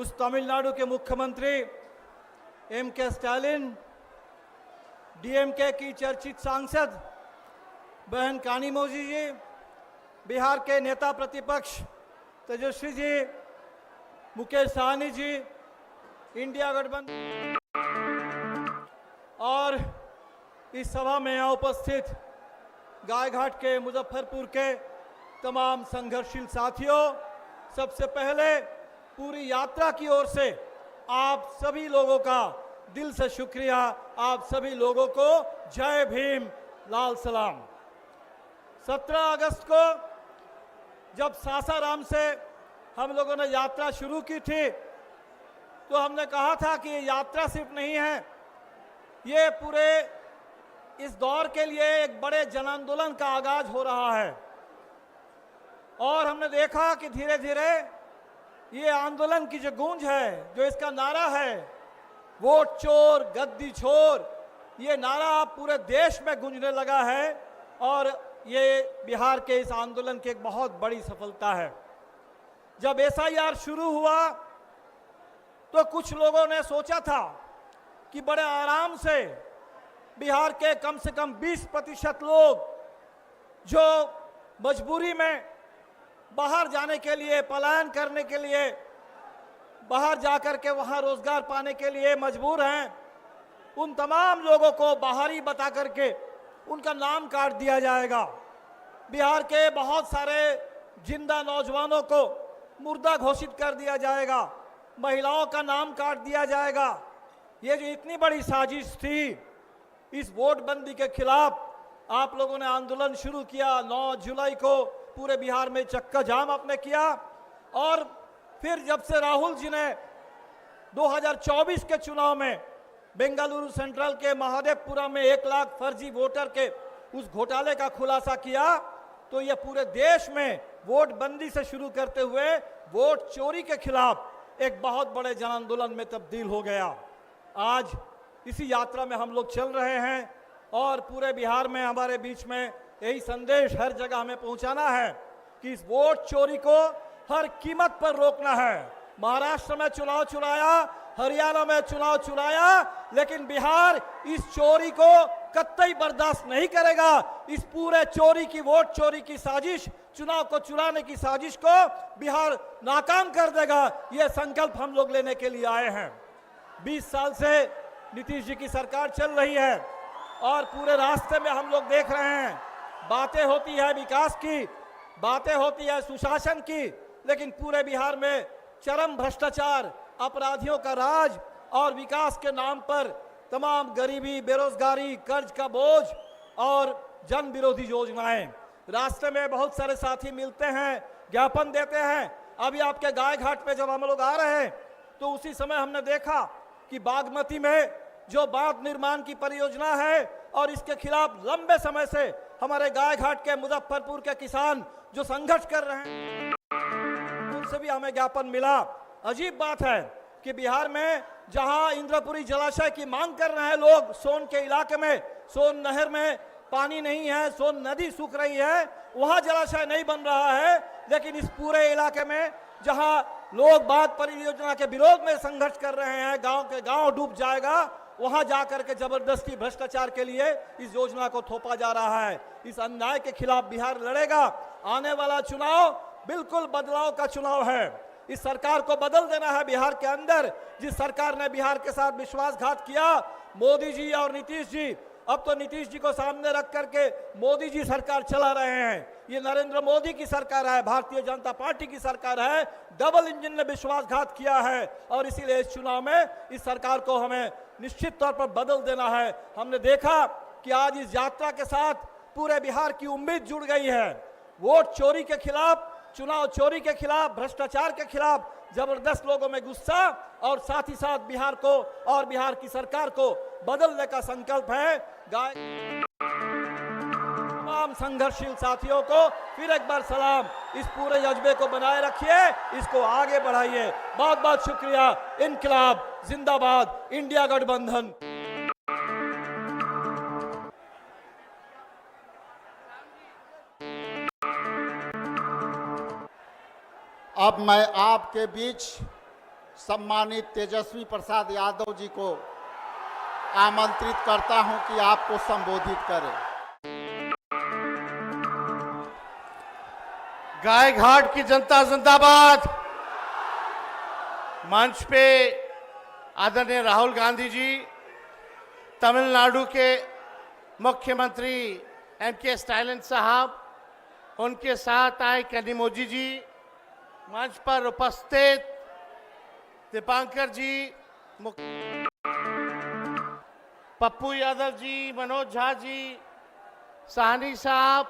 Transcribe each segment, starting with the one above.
उस तमिलनाडु के मुख्यमंत्री M.K. स्टालिन, DMK की चर्चित सांसद बहन कानिमोझी जी, बिहार के नेता प्रतिपक्ष तेजस्वी जी, मुकेश सहनी जी, इंडिया गठबंधन और इस सभा में यहाँ उपस्थित गायघाट के मुजफ्फरपुर के तमाम संघर्षशील साथियों, सबसे पहले पूरी यात्रा की ओर से आप सभी लोगों का दिल से शुक्रिया। आप सभी लोगों को जय भीम, लाल सलाम। 17 अगस्त को जब सासाराम से हम लोगों ने यात्रा शुरू की थी तो हमने कहा था कि ये यात्रा सिर्फ नहीं है, ये पूरे इस दौर के लिए एक बड़े जन आंदोलन का आगाज हो रहा है। और हमने देखा कि धीरे धीरे ये आंदोलन की जो गूंज है, जो इसका नारा है, वोट चोर गद्दी छोर, ये नारा पूरे देश में गूंजने लगा है और ये बिहार के इस आंदोलन की एक बहुत बड़ी सफलता है। जब SIR शुरू हुआ तो कुछ लोगों ने सोचा था कि बड़े आराम से बिहार के कम से कम 20% लोग जो मजबूरी में बाहर जाने के लिए, पलायन करने के लिए, बाहर जाकर के वहां रोजगार पाने के लिए मजबूर हैं, उन तमाम लोगों को बाहरी बता करके उनका नाम काट दिया जाएगा। बिहार के बहुत सारे जिंदा नौजवानों को मुर्दा घोषित कर दिया जाएगा, महिलाओं का नाम काट दिया जाएगा। ये जो इतनी बड़ी साजिश थी, इस वोटबंदी के खिलाफ आप लोगों ने आंदोलन शुरू किया। 9 जुलाई को पूरे बिहार में चक्का जाम आपने किया और फिर जब से राहुल जी ने 2024 के चुनाव में बेंगलुरु सेंट्रल के महादेवपुरा में 1 लाख फर्जी वोटर के उस घोटाले का खुलासा किया तो ये पूरे देश में वोट बंदी से शुरू करते हुए वोट चोरी के खिलाफ एक बहुत बड़े जन आंदोलन में तब्दील हो गया। आज इसी यात्रा में हम लोग चल रहे हैं और पूरे बिहार में हमारे बीच में यही संदेश हर जगह हमें पहुंचाना है कि इस वोट चोरी को हर कीमत पर रोकना है। महाराष्ट्र में चुनाव चुराया, हरियाणा में चुनाव चुराया, लेकिन बिहार इस चोरी को कतई बर्दाश्त नहीं करेगा। इस पूरे चोरी की, वोट चोरी की साजिश, चुनाव को चुराने की साजिश को बिहार नाकाम कर देगा। यह संकल्प हम लोग लेने के लिए आए हैं। 20 साल से नीतीश जी की सरकार चल रही है और पूरे रास्ते में हम लोग देख रहे हैं, बातें होती है विकास की, बातें होती है सुशासन की, लेकिन पूरे बिहार में चरम भ्रष्टाचार, अपराधियों का राज और विकास के नाम पर तमाम गरीबी, बेरोजगारी, कर्ज का बोझ और जन विरोधी योजनाएं। रास्ते में बहुत सारे साथी मिलते हैं, ज्ञापन देते हैं। अभी आपके गायघाट पे जब हम लोग आ रहे हैं तो उसी समय हमने देखा कि बागमती में जो बांध निर्माण की परियोजना है और इसके खिलाफ लंबे समय से हमारे गायघाट के, मुजफ्फरपुर के किसान जो संघर्ष कर रहे हैं, उनसे भी हमें ज्ञापन मिला। अजीब बात है कि बिहार में जहां इंद्रपुरी जलाशय की मांग कर रहे हैं लोग, सोन के इलाके में, सोन नहर में पानी नहीं है, सोन नदी सूख रही है, वहां जलाशय नहीं बन रहा है, लेकिन इस पूरे इलाके में जहां लोग बांध परियोजना के विरोध में संघर्ष कर रहे हैं, गांव के गांव डूब जाएगा, वहां जाकर के जबरदस्ती भ्रष्टाचार के लिए इस योजना को थोपा जा रहा है। इस अन्याय के खिलाफ बिहार लड़ेगा। आने वाला चुनाव बिल्कुल बदलाव का चुनाव है। इस सरकार को बदल देना है बिहार के अंदर। जिस सरकार ने बिहार के साथ विश्वासघात किया, मोदी जी और नीतीश जी, अब तो नीतीश जी को सामने रख करके मोदी जी सरकार चला रहे हैं। ये नरेंद्र मोदी की सरकार है, भारतीय जनता पार्टी की सरकार है। डबल इंजन ने विश्वासघात किया है और इसीलिए इस चुनाव में इस सरकार को हमें निश्चित तौर पर बदल देना है। हमने देखा कि आज इस यात्रा के साथ पूरे बिहार की उम्मीद जुड़ गई है। वोट चोरी के खिलाफ, चुनाव चोरी के खिलाफ, भ्रष्टाचार के खिलाफ जबरदस्त लोगों में गुस्सा और साथ ही साथ बिहार को और बिहार की सरकार को बदलने का संकल्प है। तमाम संघर्षशील साथियों को फिर एक बार सलाम। इस पूरे जज्बे को बनाए रखिए, इसको आगे बढ़ाइए। बहुत बहुत शुक्रिया। इनकलाब जिंदाबाद, इंडिया गठबंधन। अब मैं आपके बीच सम्मानित तेजस्वी प्रसाद यादव जी को आमंत्रित करता हूं कि आपको संबोधित करें। गायघाट की जनता जिंदाबाद। मंच पे आदरणीय राहुल गांधी जी, तमिलनाडु के मुख्यमंत्री एम.के. स्टालिन साहब, उनके साथ आए कनिमोझी जी, मंच पर उपस्थित दीपांकर जी, पप्पू यादव जी, मनोज झा जी, साहनी साहब,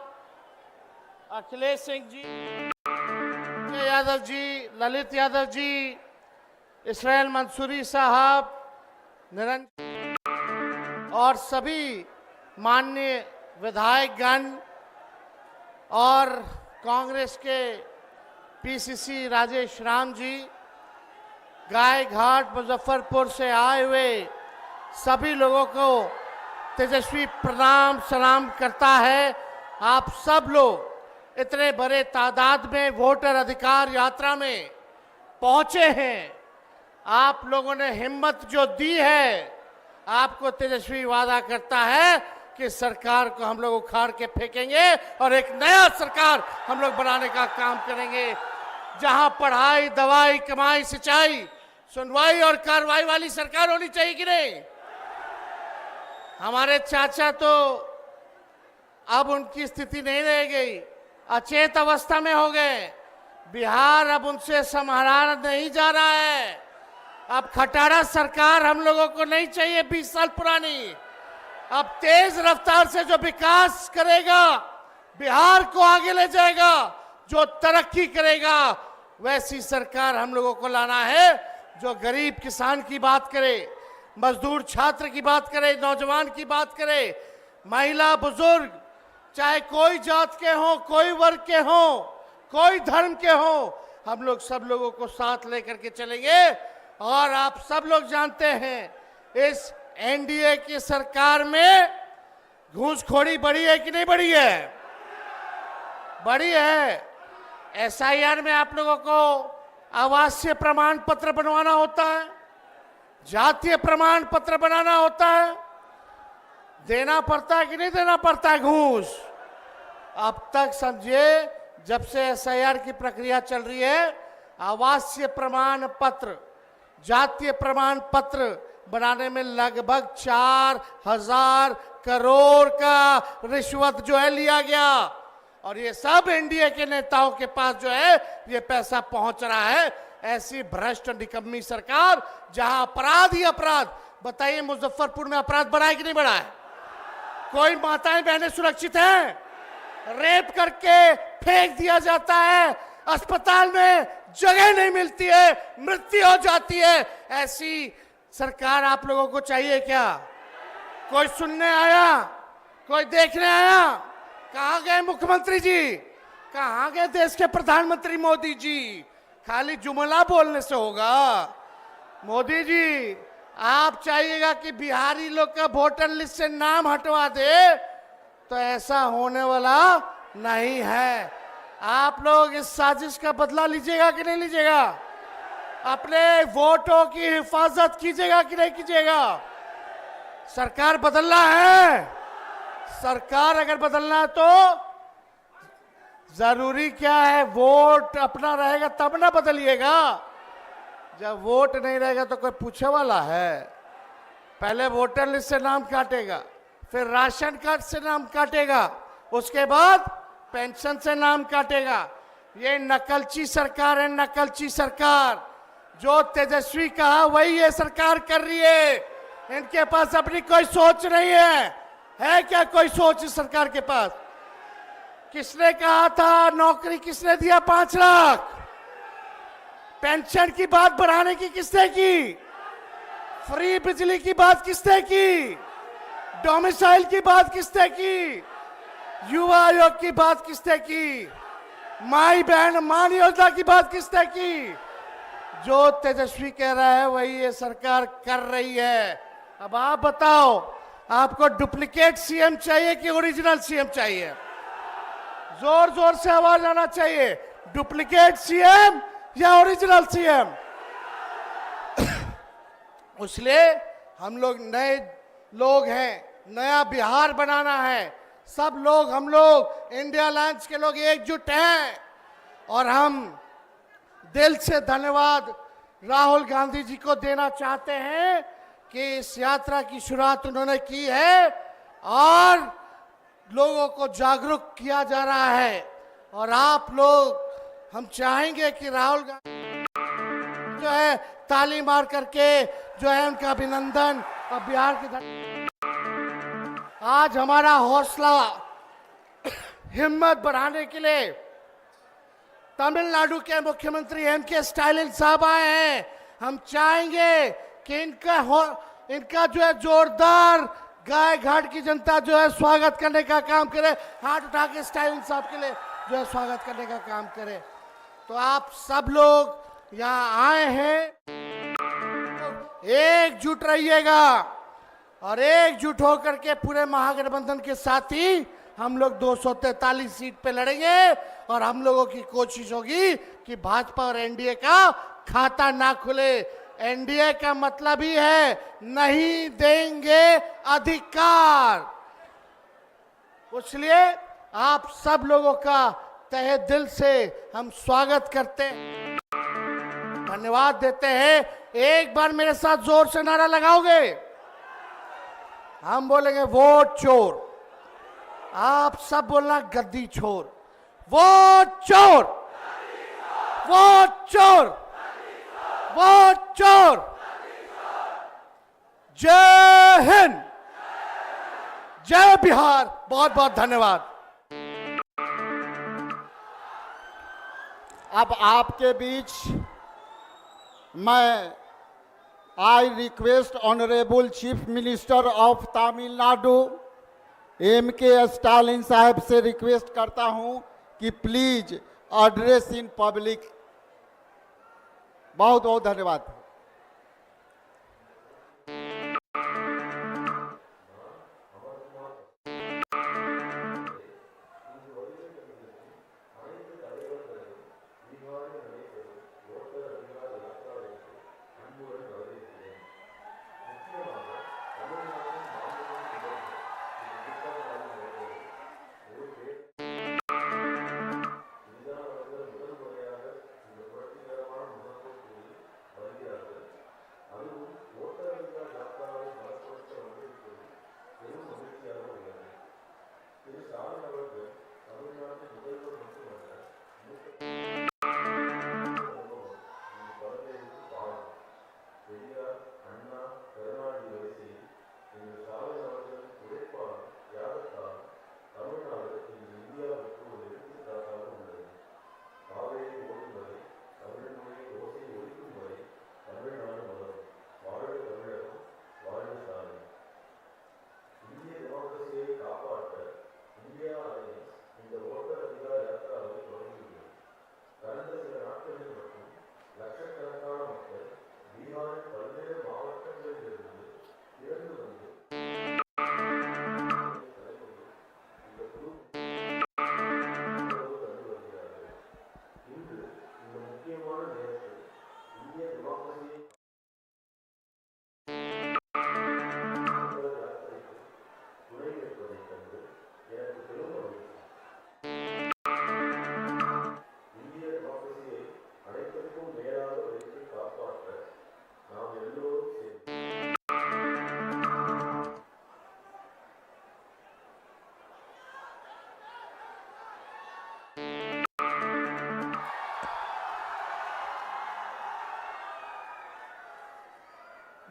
अखिलेश सिंह जी, यादव जी, ललित यादव जी, इसराइल मंसूरी साहब, निरंजन और सभी माननीय विधायकगण और कांग्रेस के पीसीसी राजेश राम जी, गायघाट मुजफ्फरपुर से आए हुए सभी लोगों को तेजस्वी प्रणाम सलाम करता है। आप सब लोग इतने बड़े तादाद में वोटर अधिकार यात्रा में पहुंचे हैं। आप लोगों ने हिम्मत जो दी है, आपको तेजस्वी वादा करता है कि सरकार को हम लोग उखाड़ के फेंकेंगे और एक नया सरकार हम लोग बनाने का काम करेंगे, जहां पढ़ाई, दवाई, कमाई, सिंचाई, सुनवाई और कार्रवाई वाली सरकार होनी चाहिए कि नहीं। हमारे चाचा तो अब उनकी स्थिति नहीं रह गई, अचेत अवस्था में हो गए। बिहार अब उनसे संभाला नहीं जा रहा है। अब खटारा सरकार हम लोगों को नहीं चाहिए 20 साल पुरानी। अब तेज रफ्तार से जो विकास करेगा, बिहार को आगे ले जाएगा, जो तरक्की करेगा, वैसी सरकार हम लोगों को लाना है, जो गरीब किसान की बात करे, मजदूर छात्र की बात करे, नौजवान की बात करे, महिला बुजुर्ग, चाहे कोई जात के हो, कोई वर्ग के हो, कोई धर्म के हो, हम लोग सब लोगों को साथ लेकर के चलेंगे। और आप सब लोग जानते हैं इस एनडीए की सरकार में घूसखोरी बढ़ी है कि नहीं बढ़ी है? बढ़ी है। एसआईआर में आप लोगों को आवासीय प्रमाण पत्र बनवाना होता है, जातीय प्रमाण पत्र बनाना होता है, देना पड़ता है कि नहीं देना पड़ता है घूस? अब तक समझिए जब से एसआईआर की प्रक्रिया चल रही है, आवासीय प्रमाण पत्र, जातीय प्रमाण पत्र बनाने में लगभग 4,000 करोड़ का रिश्वत जो है लिया गया। और ये सब एनडीए के नेताओं के पास जो है ये पैसा पहुंच रहा है। ऐसी भ्रष्ट निकम्मी सरकार, जहां अपराध ही अपराध। बताइए मुजफ्फरपुर में अपराध बढ़ा है कि नहीं बढ़ा है? कोई माताएं बहनें सुरक्षित हैं? रेप करके फेंक दिया जाता है, अस्पताल में जगह नहीं मिलती है, मृत्यु हो जाती है। ऐसी सरकार आप लोगों को चाहिए क्या? कोई सुनने आया? कोई देखने आया? कहां गए मुख्यमंत्री जी? कहां गए देश के प्रधानमंत्री मोदी जी? खाली जुमला बोलने से होगा? मोदी जी, आप चाहिएगा कि बिहारी लोग का वोटर लिस्ट से नाम हटवा दे, तो ऐसा होने वाला नहीं है। आप लोग इस साजिश का बदला लीजिएगा कि नहीं लीजिएगा? अपने वोटों की हिफाजत कीजिएगा कि नहीं कीजिएगा? सरकार बदलना है। सरकार अगर बदलना है तो जरूरी क्या है, वोट अपना रहेगा तब ना बदलिएगा। जब वोट नहीं रहेगा तो कोई पूछे वाला है? पहले वोटर लिस्ट से नाम काटेगा, फिर राशन कार्ड से नाम काटेगा, उसके बाद पेंशन से नाम काटेगा। ये नकलची सरकार है, नकलची सरकार। जो तेजस्वी कहा वही ये सरकार कर रही है। इनके पास अपनी कोई सोच नहीं है क्या कोई सोच इस सरकार के पास? किसने कहा था नौकरी किसने दिया 5 लाख? पेंशन की बात बढ़ाने की किसने की? फ्री बिजली की बात किसने की? डोमिसाइल की बात किसने की? युवा आयोग की बात किसने की? माई बहन मान योजना की बात किसने की? जो तेजस्वी कह रहा है वही ये सरकार कर रही है। अब आप बताओ, आपको डुप्लीकेट सीएम चाहिए कि ओरिजिनल सीएम चाहिए? जोर जोर से आवाज आना चाहिए। डुप्लीकेट सीएम या ओरिजिनल सीएम? इसलिए हम लोग नए लोग हैं, नया बिहार बनाना है। सब लोग, हम लोग इंडिया अलायंस के लोग एकजुट हैं और हम दिल से धन्यवाद राहुल गांधी जी को देना चाहते हैं कि इस यात्रा की शुरुआत उन्होंने की है और लोगों को जागरूक किया जा रहा है। और आप लोग, हम चाहेंगे कि राहुल गांधी जो है ताली मार करके जो है उनका अभिनंदन और बिहार के आज हमारा हौसला हिम्मत बढ़ाने के लिए तमिलनाडु के मुख्यमंत्री एम.के. स्टालिन साहब आए हैं। हम चाहेंगे कि इनका जो है जोरदार गाय घाट की जनता जो है स्वागत करने का काम करे, हाथ उठा के स्टालिन साहब के लिए जो है स्वागत करने का काम करे। तो आप सब लोग यहाँ आए हैं, एकजुट रहिएगा और एकजुट होकर के पूरे महागठबंधन के साथ ही हम लोग 243 सीट पे लड़ेंगे और हम लोगों की कोशिश होगी कि भाजपा और एनडीए का खाता ना खुले। एनडीए का मतलब ही है नहीं देंगे अधिकार। इसलिए आप सब लोगों का तहे दिल से हम स्वागत करते हैं, धन्यवाद देते हैं। एक बार मेरे साथ जोर से नारा लगाओगे? हम बोलेंगे वोट चोर, आप सब बोलना गद्दी छोर। वोट चोर, वोट चोर, वोट चोर। जय हिंद, जय बिहार। बहुत बहुत धन्यवाद। अब आपके बीच मैं I request honourable chief minister of Tamil Nadu MK. Stalin साहब से रिक्वेस्ट करता हूं कि प्लीज एड्रेस इन पब्लिक। बहुत बहुत धन्यवाद।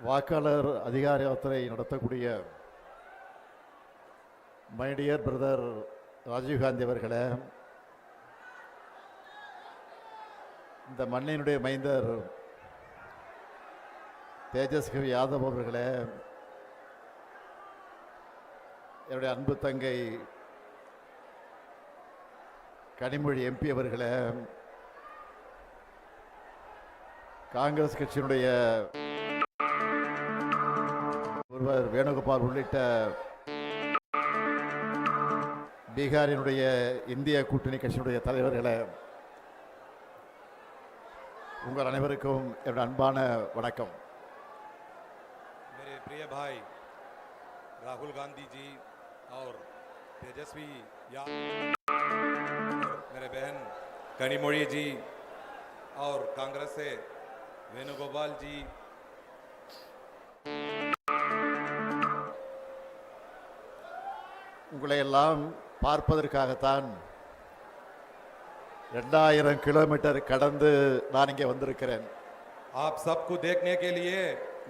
வாக்காளர் அதிகார யாத்திரை நடத்தக்கூடிய மை டியர் பிரதர் ராஜீவ்காந்தி அவர்களே, இந்த மண்ணினுடைய மைந்தர் தேஜஸ்வி யாதவ் அவர்களே, என்னுடைய அன்பு தங்கை கனிமொழி எம்பி அவர்களே, காங்கிரஸ் கட்சியினுடைய ஒருவர் வேணுகோபால் உள்ளிட்ட பீகாரினுடைய இந்திய கூட்டணி கட்சியினுடைய தலைவர்களே, உங்கள் அனைவருக்கும் என்னுடைய அன்பான வணக்கம். प्रिय भाई राहुल गांधी जी और तेजस्वी और मेरे बहन कनिमोड़ी जी और कांग्रेस से वेणुगोपाल जी, உங்களை எல்லாம் பார்ப்பதற்காகத்தான் 2000 கிலோமீட்டர் கடந்து நான் இங்கே வந்திருக்கிறேன். आप सबको देखने के लिए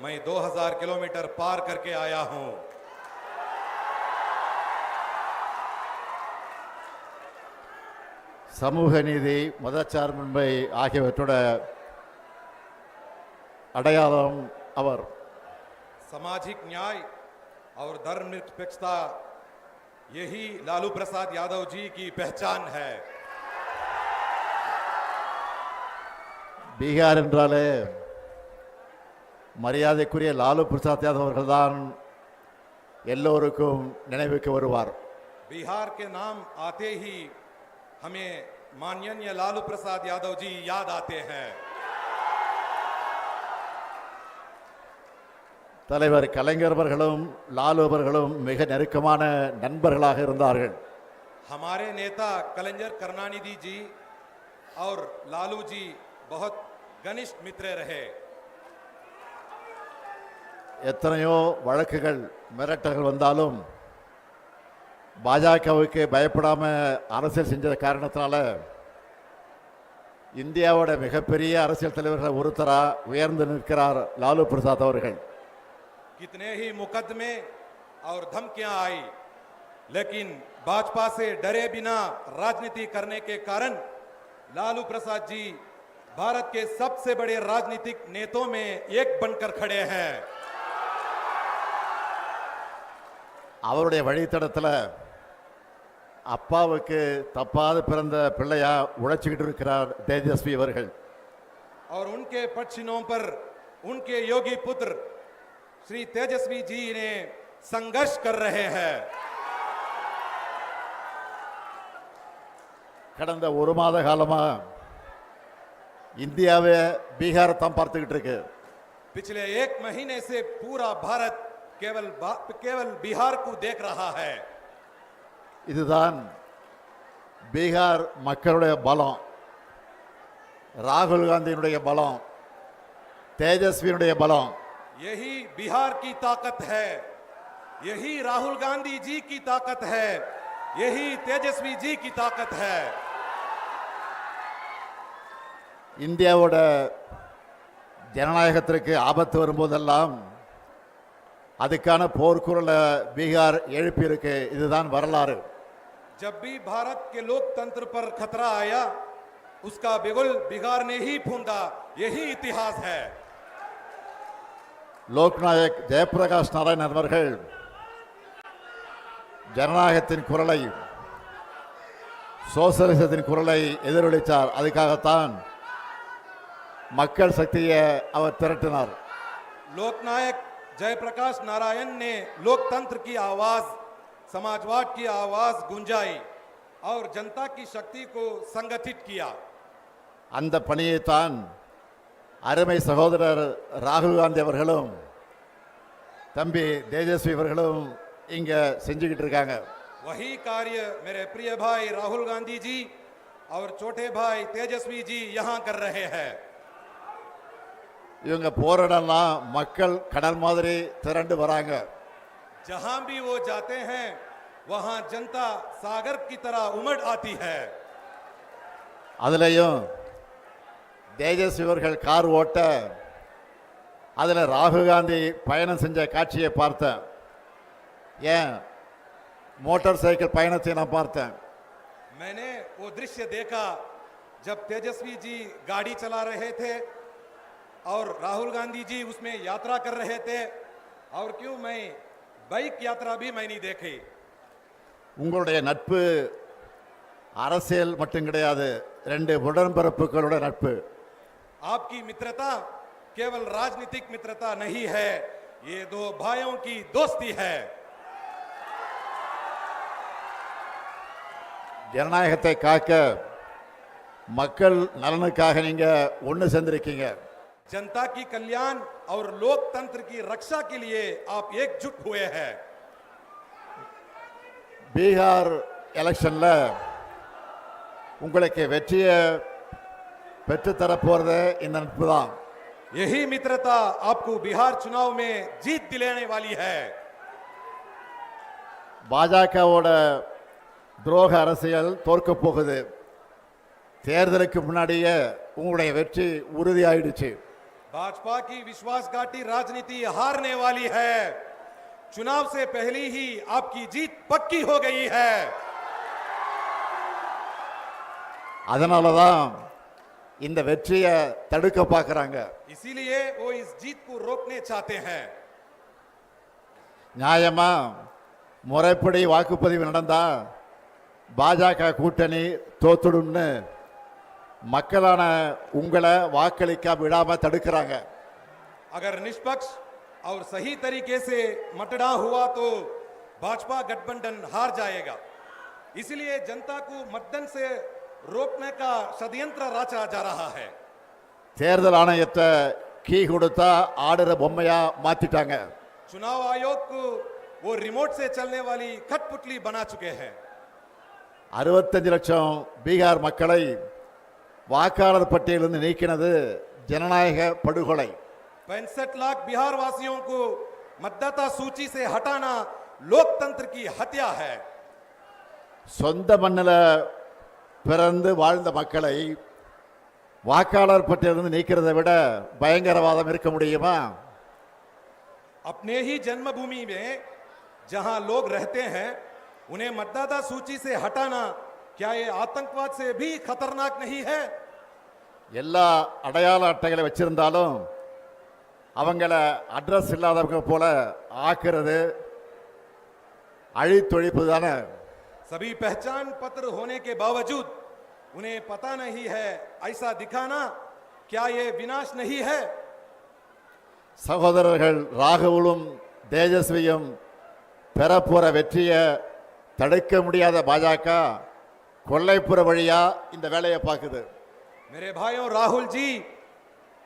मैं 2000 किलोमीटर पार करके आया हूं. சமூக நீதி, மதச்சார்பின்மை ஆகியவற்றோட அடையாளம் அவர். सामाजिक न्याय और धर्मनिरपेक्षता यही लालू प्रसाद यादव जी की पहचान है. பீகார் என்றாலே மரியாதைக்குரிய லாலு பிரசாத் யாதவ் அவர்கள்தான் எல்லோருக்கும் நினைவுக்கு வருவார். बिहार के नाम आते ही हमें माननीय लालू प्रसाद यादव जी याद आते हैं. தலைவர் கலைஞர் அவர்களும் லாலு அவர்களும் மிக நெருக்கமான நண்பர்களாக இருந்தார்கள். हमारे नेता कलंजर करुणानिधि जी और लालू जी बहुत घनिष्ठ मित्र रहे. எத்தனையோ வழக்குகள் மிரட்டல்கள் வந்தாலும் பாஜகவுக்கு பயப்படாம அரசியல் செஞ்ச காரணத்தினால இந்தியாவோட மிகப்பெரிய அரசியல் தலைவர்கள் ஒருத்தரா உயர்ந்து நிற்கிறார் லாலு பிரசாத் அவர்கள். कितने ही मुकदमे और धमकियां आई, लेकिन भाजपा से डरे बिना राजनीति करने के कारण लालू प्रसाद जी भारत के सबसे बड़े राजनीतिक नेताओं में एक बनकर खड़े हैं. அவருடைய வழித்தடத்துல அப்பாவுக்கு தப்பாது பிறந்த பிள்ளையா உழைச்சிக்கிட்டு இருக்கிறார் தேஜஸ்வி அவர்கள். और उनके पक्षिणों पर उनके योगी पुत्र श्री तेजस्वी जी ने संघर्ष कर रहे हैं. கடந்த ஒரு மாத காலமா இந்தியாவே பீகாரை தான் பார்த்துக்கிட்டு இருக்கு. पिछले एक महीने से पूरा भारत केवल बिहार को देख रहा है. இதுதான் பீகார் மக்களுடைய பலம், ராகுல் காந்தியினுடைய பலம், தேஜஸ்வியினுடைய பலம். यही बिहार की ताकत है, यही राहुल गांधी जी की ताकत है, यही तेजस्वी जी की ताकत है. இந்தியாவோட ஜனநாயகத்திற்கு ஆபத்து வரும்போதெல்லாம் அதுக்கான போர்க்குரலை பீகார் எழுப்பியிருக்கு. இதுதான் வரலாறு. जब भी भारत के लोकतंत्र पर खतरा आया, उसका बिगुल बिहार ने ही फूंदा. यही इतिहास है. லோக்நாயக் ஜெயபிரகாஷ் நாராயணன் அவர்கள் ஜனநாயகத்தின் குரலை, சோசலிசத்தின் குரலை எதிரொலித்தார். அதுக்காகத்தான் மக்கள் சக்தியை அவர் திரட்டினார். लोकनायक जयप्रकाश नारायण ने लोकतंत्र की आवाज, समाजवाद की आवाज गुंजाई और जनता की शक्ति को संगठित किया. அந்த பணியைத்தான் அருமை சகோதரர் ராகுல் காந்தி அவர்களும் தம்பி தேஜஸ்வி அவர்களும் இங்க செஞ்சுக்கிட்டு இருக்காங்க. वही कार्य मेरे प्रिय भाई राहुल गांधी जी और छोटे भाई तेजस्वी जी यहां कर रहे हैं. இவங்க போராடலாம் மக்கள் கடல் மாதிரி திரண்டு வராங்க. जहां भी वो जाते हैं वहां जनता सागर की तरह उमड़ आती है. அதுலயும் தேஜஸ்வி அவர்கள் கார் ஓட்ட அதுல ராகுல் காந்தி பயணம் செஞ்ச காட்சியை பார்த்தேன். ஏன் மோட்டார் சைக்கிள் பயணத்தை நான் பார்த்தேன். मैंने वो दृश्य देखा जब तेजस्वी जी गाड़ी चला रहे थे और राहुल गांधी जी उसमें यात्रा कर रहे थे. और क्यों मैं बाइक यात्रा भी मैं नहीं देखी. உங்களுடைய நட்பு அரசியல் மட்டும் கிடையாது, ரெண்டு உடன்பிறப்புகளோட நட்பு. आपकी मित्रता केवल राजनीतिक मित्रता नहीं है, ये दो भाइयों की दोस्ती है. ஜனநாயகத்தை காக்க மக்கள் நலனுக்காக நீங்க ஒன்று சேர்ந்திருக்கீங்க. जनता की कल्याण और लोकतंत्र की रक्षा के लिए आप एकजुट हुए हैं। பீகார் எலெக்ஷன்ல உங்களுக்கு வெற்றியை பெற்றுத்தரப் போறது இந்த நட்பு தான். यही मित्रता आपको बिहार चुनाव में जीत दिलाने वाली है। பாஜகவோட துரோக அரசியல் தோற்க போகுது. தேர்தலுக்கு முன்னாடியே உங்களுடைய வெற்றி உறுதியாயிடுச்சு. भाजपा की विश्वासघाती राजनीति हारने वाली है। चुनाव से पहले ही आपकी जीत पक्की हो गई है। அதனால தான் இந்த வெற்றியை தடுக்க பார்க்கறாங்க. इसीलिए वो इस जीत को रोकने चाहते हैं। நியாயமா முறைப்படி வாக்குப்பதிவு நடந்தா பாஜக கூட்டணி தோத்துடும்னு மக்களான உங்களை வாக்களிக்க விடாம தடுக்கிறாங்க. अगर निष्पक्ष और सही तरीके से मतदान हुआ तो भाजपा गठबंधन हार जाएगा। इसलिए जनता को मतदान से रोकने का षड्यंत्र रचा जा रहा है। தேர்தல் ஆணையத்தை கீ கொடுத்தா ஆடுற பொம்மையா மாத்திட்டாங்க. चुनाव आयोग को वो रिमोट से चलने वाली कठपुतली बना चुके हैं। 65 லட்சம் பீகார் மக்களை வாக்காளர் பட்டியலிருந்து நீக்கினது ஜனநாயக படுகொலை. 65 लाख बिहार वासियों को मतदाता सूची से हटाना लोकतंत्र की हत्या है। சொந்த மண்ணில் பிறந்து வாழ்ந்த மக்களை வாக்காளர் பட்டியலிருந்து நீக்கிறதை விட பயங்கரவாதம் இருக்க முடியுமா? अपने ही जन्मभूमि में जहां लोग रहते हैं उन्हें मतदाता सूची से हटाना क्या ये आतंकवाद से भी खतरनाक नहीं है? எல்லா அடையாள அட்டைகளை வச்சிருந்தாலும் அவங்கள அட்ரஸ் இல்லாதவங்க போல ஆக்குறது அழித்தொழிப்பு தானே. सभी पहचान पत्र होने के बावजूद उन्हें पता नहीं है ऐसा दिखाना क्या ये विनाश नहीं है? சகோதரர்கள் ராகுலும் தேஜஸ்வியும் பெறப்போற வெற்றியை தடுக்க முடியாத பாஜக கொல்லைப்புற வழியா இந்த வேலையை பார்க்குது. मेरे भाइयों, राहुल जी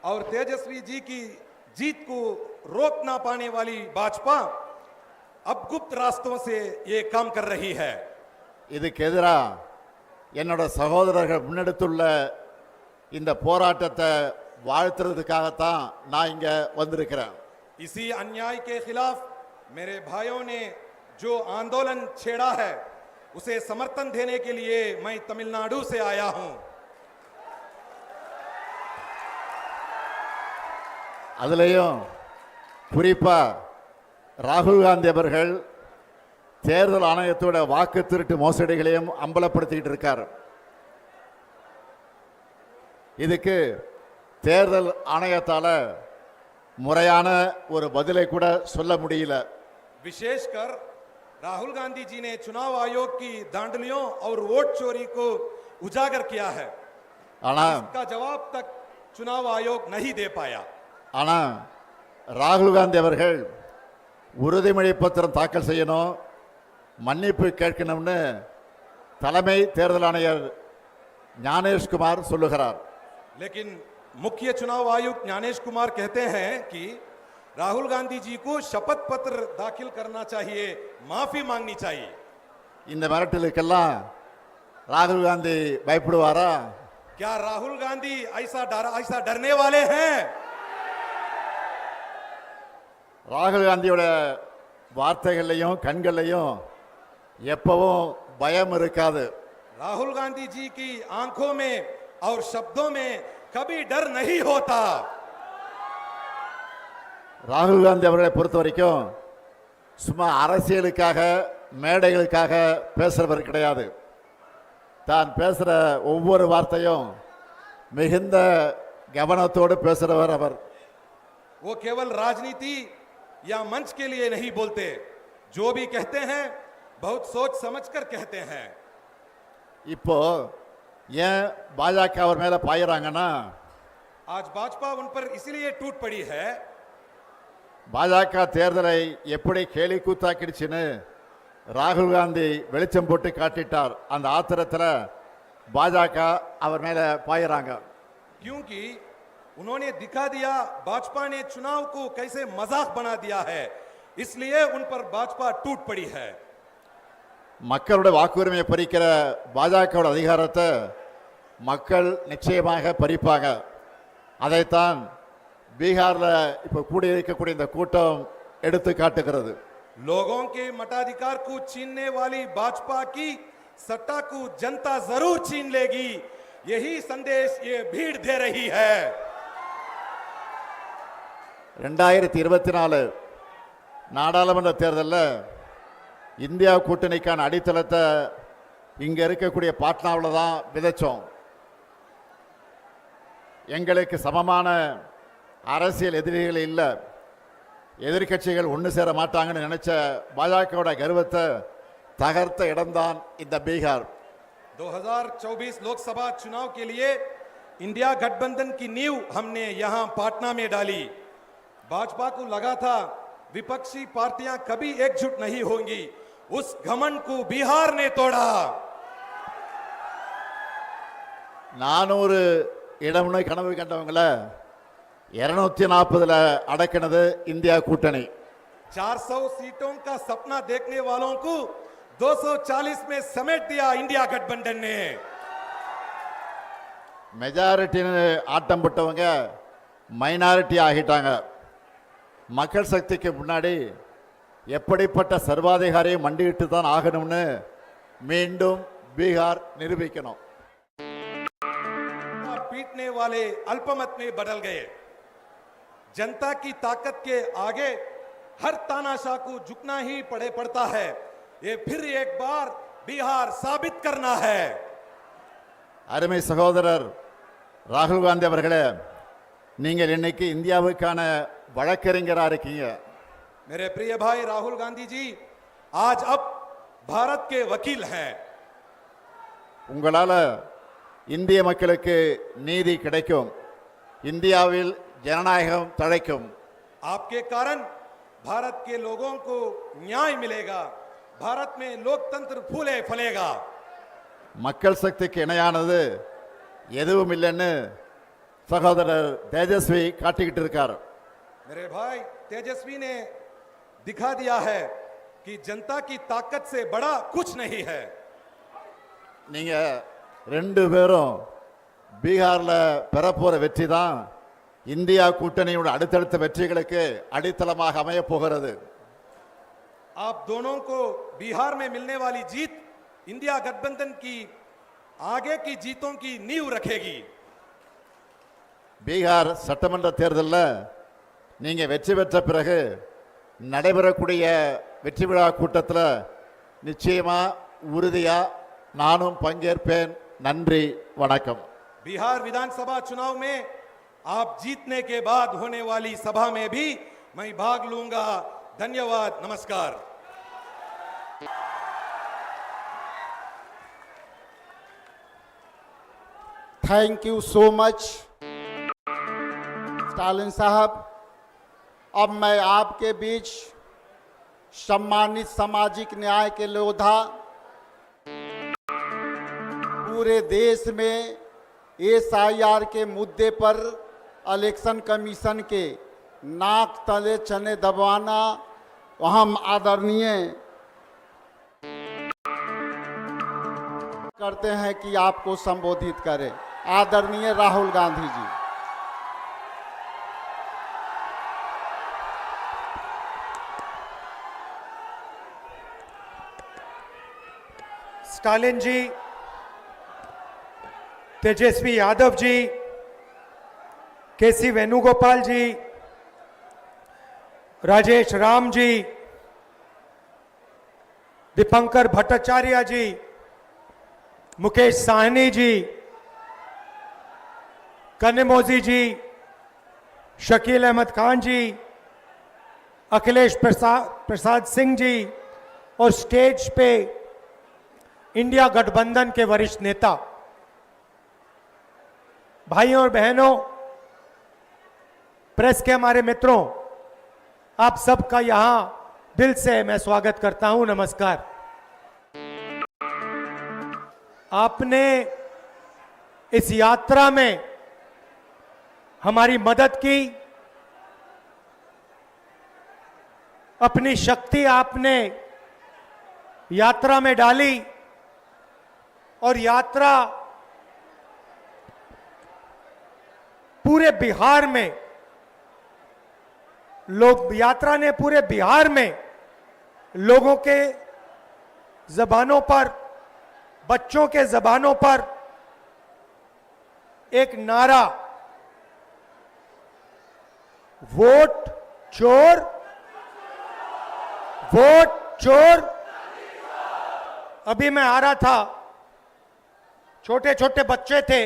और तेजस्वी जी की जीत को रोक ना पाने वाली भाजपा अब गुप्त रास्तों से ये काम कर रही है। இதுக்கு எதிரா என்னோட சகோதரர்கள் முன்னெடுத்துள்ள இந்த போராட்டத்தை வாழ்த்துறதுக்காகத்தான் நான் இங்க வந்திருக்கிறேன். इसी अन्याय के खिलाफ मेरे भाइयों ने जो आंदोलन छेड़ा है उसे समर्थन देने के लिए मैं तमिलनाडु से आया हूं। அதுலேயும் குறிப்பா ராகுல் காந்தி அவர்கள் தேர்தல் ஆணையத்தோட வாக்கு திருட்டு மோசடிகளையும் அம்பலப்படுத்திக்கிட்டு இருக்கார். இதுக்கு தேர்தல் ஆணையத்தால முறையான ஒரு பதிலை கூட சொல்ல முடியல. विशेषकर राहुल गांधी जी ने चुनाव आयोग की धांधलियों और वोट चोरी को उजागर किया है। ஆனா इसका जवाब तक चुनाव आयोग नहीं दे पाया। ஆனா ராகுல் காந்தி அவர்கள் உறுதிமொழி பத்திரம் தாக்கல் செய்யணும், மன்னிப்பு கேட்கணும்னு தலைமை தேர்தல் ஆணையர் ஞானேஷ்குமார் சொல்லுகிறார். लेकिन मुख्य चुनाव आयुक्त ज्ञानेश कुमार कहते हैं कि राहुल गांधी जी को शपथ पत्र दाखिल करना चाहिए, माफी मांगनी चाहिए। இந்த மிரட்டலுக்கெல்லாம் ராகுல் காந்தி பயப்படுவாரா? क्या राहुल गांधी ऐसा डरने वाले हैं? ராகுல் காந்தியோட வார்த்தைகள்லையும் கண்கள்லையும் எப்பவும் பயம் இருக்காது. राहुल गांधी जी की आंखों में और शब्दों में कभी डर नहीं होता। ராகுல் காந்தி அவர்களை பொறுத்த வரைக்கும் சும்மா அரசியலுக்காக மேடைகளுக்காக பேசுறவர் கிடையாது. தான் பேசுற ஒவ்வொரு வார்த்தையும் மிகுந்த கவனத்தோடு பேசுறவர் அவர். वो केवल राजनीति या मंच के लिए नहीं बोलते, जो भी कहते हैं बहुत सोच समझकर कहते हैं। இப்போ ஏன் பாஜக அவர் மேல பாயிறாங்கன்னா आज भाजपा उन पर इसलिए टूट पड़ी है। பாஜக தேர்தலை எப்படி கேலி கூத்தாக்கிடுச்சுன்னு ராகுல் காந்தி வெளிச்சம் போட்டு காட்டிட்டார். அந்த ஆத்திரத்தில் பாஜக அவர் மேல பாயிறாங்க. क्योंकि उन्होंने दिखा दिया भाजपा ने चुनाव को कैसे मजाक बना दिया है, इसलिए उन पर भाजपा टूट पड़ी है। மக்களுடைய வாக்குரிமையை பறிக்கிற பாஜகவோட அதிகாரத்தை மக்கள் நிச்சயமாக பறிப்பாங்க. அதைத்தான் பீகார்ல இப்ப கூடியிருக்கக்கூடிய இந்த கூட்டம் எடுத்து காட்டுகிறது. लोगों के मताधिकार को छीनने वाली भाजपा की सत्ता को जनता जरूर छीन लेगी, यही संदेश ये भीड़ दे रही है। 2024 நாடாளுமன்ற தேர்தலில் இந்தியா கூட்டணிக்கான அடித்தளத்தை இங்க இருக்கக்கூடிய பாட்னாவில் தான் விதைச்சோம். எங்களுக்கு சமமான அரசியல் எதிரிகள் இல்லை, எதிர்க்கட்சிகள் ஒன்று சேர மாட்டாங்கன்னு நினைச்ச பாஜகவோட கர்வத்தை தகர்த்த இடம்தான் இந்த பீகார். 2024 लोकसभा चुनाव के लिए इंडिया गठबंधन की नींव हमने यहां पाटना में डाली। भाजपा को लगा था विपक्षी पार्टियां कभी एकजुट नहीं होंगी, उस घमंड को बिहार ने तोड़ा। 400 இடம்னு கனவு கண்டவங்கள 240 அடக்கினது இந்தியா கூட்டணி. 400 सीटों का सपना देखने वालों को 240 में समेट दिया इंडिया गठबंधन ने। மெஜாரிட்டின்னு ஆட்டம் போட்டவங்க மைனாரிட்டி ஆகிட்டாங்க. மக்கள் சக்திக்கு முன்னாடி எப்படிப்பட்ட சர்வாதிகாரியை மண்டியிட்டு தான் ஆகணும்னு மீண்டும் பீகார் நிரூபிக்கணும். पीटने वाले अल्पमत में बदल गए। जनता की ताकत के आगे हर तानाशाह को झुकना ही पड़ता है, ये फिर एक बार बिहार साबित करना है। அருமை சகோதரர் ராகுல் காந்தி அவர்களே, நீங்கள் இன்னைக்கு இந்தியாவுக்கான வழக்கறிஞரா இருக்கீங்க. मेरे प्रिय भाई राहुल गांधी जी आज अब भारत के वकील हैं। உங்களால இந்திய மக்களுக்கு நீதி கிடைக்கும், இந்தியாவில் ஜனநாயகம் தழைக்கும். आपके कारण भारत के लोगों को न्याय मिलेगा, भारत में लोकतंत्र फूले फलेगा। மக்கள் சக்திக்கு இணையானது எதுவும் இல்லைன்னு சகோதரர் தேஜஸ்வி காட்டிக்கிட்டு இருக்கார். मेरे भाई तेजस्वी ने दिखा दिया है कि जनता की ताकत से बड़ा कुछ नहीं है। நீங்க 2 பேரும் பீகார்ல பெறப்போற வெற்றி தான் இந்தியா கூட்டணியோட அடுத்தடுத்த வெற்றிகளுக்கு அடித்தளமாக அமைய போகிறது. आप दोनों को बिहार में मिलने वाली जीत इंडिया गठबंधन की आगे की जीतों की नींव रखेगी। பீகார் சட்டமன்ற தேர்தலில் நீங்க வெற்றி பெற்ற பிறகு நடைபெறக்கூடிய வெற்றி விழா கூட்டத்தில் நிச்சயமா உறுதியா நானும் பங்கேற்பேன். நன்றி, வணக்கம். बिहार विधानसभा चुनाव में आप जीतने के बाद होने वाली सभा में भी मैं भाग लूंगा। धन्यवाद, नमस्कार। Thank you so much Stalin साहब। अब मैं आपके बीच सम्मानित सामाजिक न्याय के योद्धा, पूरे देश में SIR के मुद्दे पर इलेक्शन कमीशन के नाक तले चने दबाना हम आदरणीय करते हैं कि आपको संबोधित करें। आदरणीय राहुल गांधी जी। स्टालिन जी, तेजस्वी यादव जी, केसी वेणुगोपाल जी, राजेश राम जी, दीपंकर भट्टाचार्य जी, मुकेश साहनी जी, कन्निमोझी जी, शकील अहमद खान जी, अखिलेश प्रसाद सिंह जी और स्टेज पे इंडिया गठबंधन के वरिष्ठ नेता, भाइयों और बहनों, प्रेस के हमारे मित्रों, आप सबका यहां दिल से मैं स्वागत करता हूं। नमस्कार। आपने इस यात्रा में हमारी मदद की, अपनी शक्ति आपने यात्रा में डाली और यात्रा पूरे बिहार में यात्रा ने पूरे बिहार में लोगों के जबानों पर, बच्चों के जबानों पर एक नारा, वोट चोर, वोट चोर। अभी मैं आ रहा था, छोटे छोटे बच्चे थे,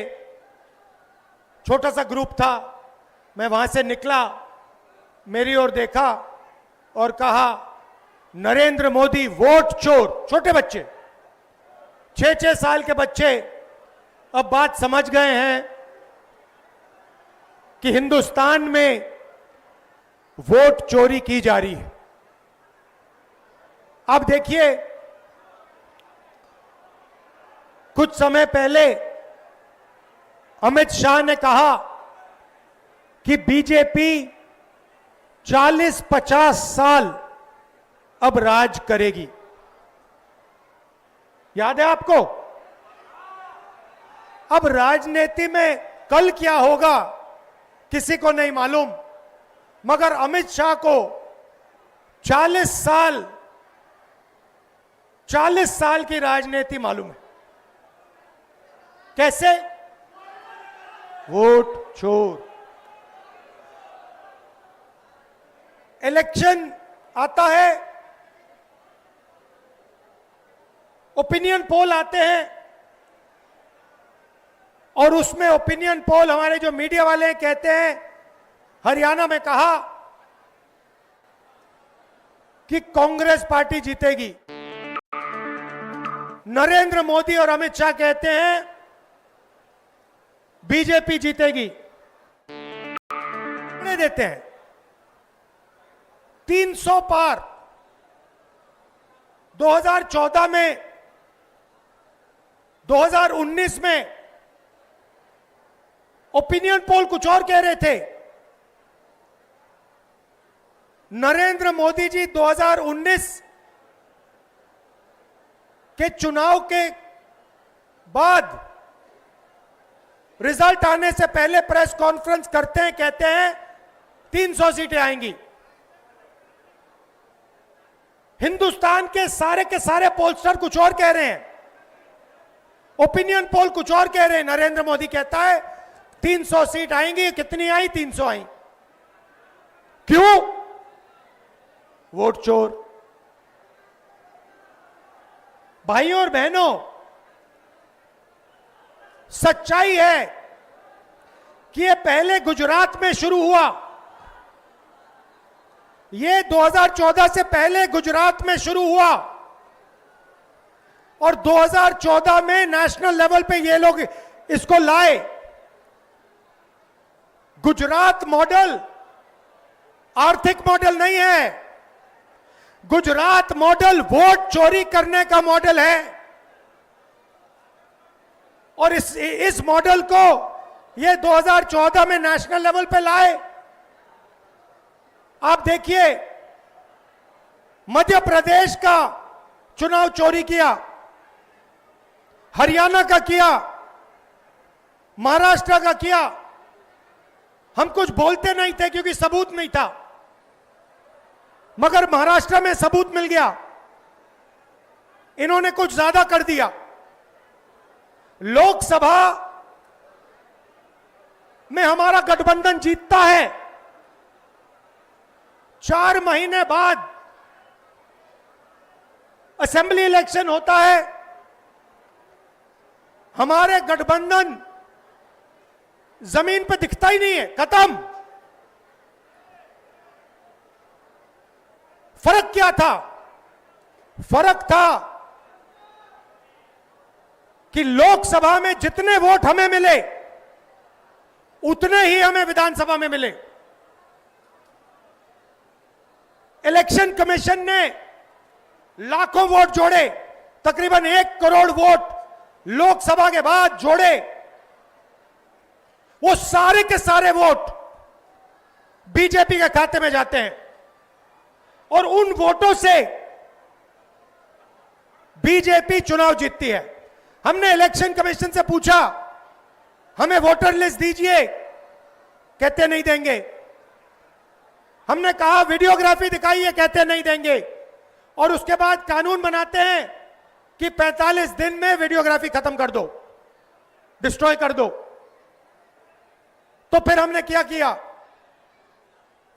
छोटा सा ग्रुप था, मैं वहां से निकला, मेरी ओर देखा और कहा नरेंद्र मोदी वोट चोर। छोटे बच्चे, 6-6 साल के बच्चे अब बात समझ गए हैं कि हिंदुस्तान में वोट चोरी की जा रही है। अब देखिए, कुछ समय पहले अमित शाह ने कहा कि बीजेपी 40-50 साल अब राज करेगी। याद है आपको? अब राजनीति में कल क्या होगा किसी को नहीं मालूम, मगर अमित शाह को 40 साल की राजनीति मालूम है। कैसे? वोट चोर। इलेक्शन आता है, ओपिनियन पोल आते हैं और उसमें ओपिनियन पोल हमारे जो मीडिया वाले हैं कहते हैं, हरियाणा में कहा कि कांग्रेस पार्टी जीतेगी। नरेंद्र मोदी और अमित शाह कहते हैं बीजेपी जीतेगी। नहीं देते हैं। 300 पार 2014 में, 2019 में ओपिनियन पोल कुछ और कह रहे थे। नरेंद्र मोदी जी 2019 के चुनाव के बाद रिजल्ट आने से पहले प्रेस कॉन्फ्रेंस करते हैं, कहते हैं 300 सीटें आएंगी। हिंदुस्तान के सारे पोलस्टर कुछ और कह रहे हैं, ओपिनियन पोल कुछ और कह रहे हैं। नरेंद्र मोदी कहता है 300 सीट आएंगी। कितनी आई? 300 आई। क्यों? वोट चोर। भाइयों और बहनों, सच्चाई है कि ये पहले गुजरात में शुरू हुआ। ये 2014 से पहले गुजरात में शुरू हुआ और 2014 में नेशनल लेवल पे ये लोग इसको लाए। गुजरात मॉडल आर्थिक मॉडल नहीं है। गुजरात मॉडल वोट चोरी करने का मॉडल है और इस मॉडल को ये 2014 में नेशनल लेवल पे लाए। आप देखिए, मध्य प्रदेश का चुनाव चोरी किया, हरियाणा का किया, महाराष्ट्र का किया। हम कुछ बोलते नहीं थे क्योंकि सबूत नहीं था, मगर महाराष्ट्र में सबूत मिल गया। इन्होंने कुछ ज्यादा कर दिया। लोकसभा में हमारा गठबंधन जीतता है, 4 महीने बाद असेंबली इलेक्शन होता है, हमारे गठबंधन जमीन पे दिखता ही नहीं है, खत्म। फर्क क्या था? फर्क था कि लोकसभा में जितने वोट हमें मिले उतने ही हमें विधानसभा में मिले। इलेक्शन कमीशन ने लाखों वोट जोड़े, तकरीबन 1 करोड़ वोट लोकसभा के बाद जोड़े। वो सारे के सारे वोट बीजेपी के खाते में जाते हैं और उन वोटों से बीजेपी चुनाव जीतती है। हमने इलेक्शन कमीशन से पूछा, हमें वोटर लिस्ट दीजिए, कहते नहीं देंगे। हमने कहा वीडियोग्राफी दिखाइए, कहते नहीं देंगे। और उसके बाद कानून बनाते हैं कि 45 दिन में वीडियोग्राफी खत्म कर दो, डिस्ट्रॉय कर दो। तो फिर हमने क्या किया,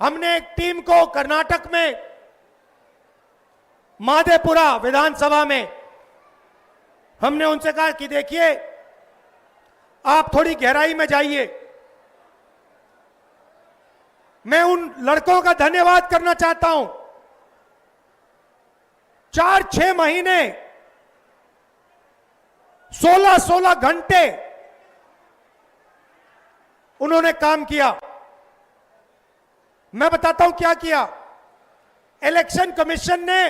हमने एक टीम को कर्नाटक में माधेपुरा विधानसभा में हमने उनसे कहा कि देखिए आप थोड़ी गहराई में जाइए। मैं उन लड़कों का धन्यवाद करना चाहता हूं। 4-6 महीने 16-16 घंटे उन्होंने काम किया। मैं बताता हूं क्या किया। इलेक्शन कमीशन ने